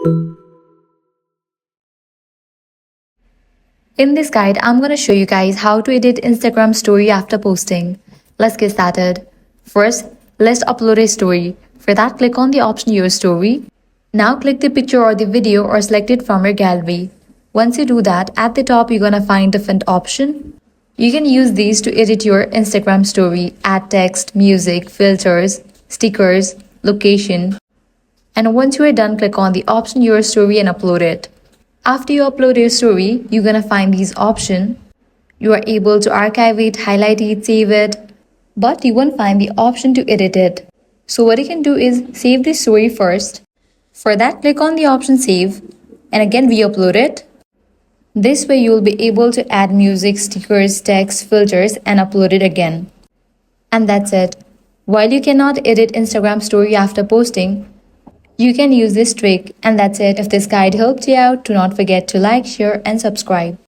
In this guide, I'm going to show you guys how to edit Instagram story after posting. Let's get started. First, let's upload a story. For that, click on the option Your Story. Now click the picture or the video or select it from your gallery. Once you do that, at the top you're going to find different options. You can use these to edit your Instagram story, add text, music, filters, stickers, location. And once you are done, click on the option Your Story and upload it. After you upload your story, you're gonna find these options. You are able to archive it, highlight it, save it, but you won't find the option to edit it. So what you can do is save the story first. For that, click on the option Save and again re-upload it. This way you will be able to add music, stickers, text, filters and upload it again. And that's it. While you cannot edit Instagram story after posting, you can use this trick, and that's it. If this guide helped you out, do not forget to like, share and subscribe.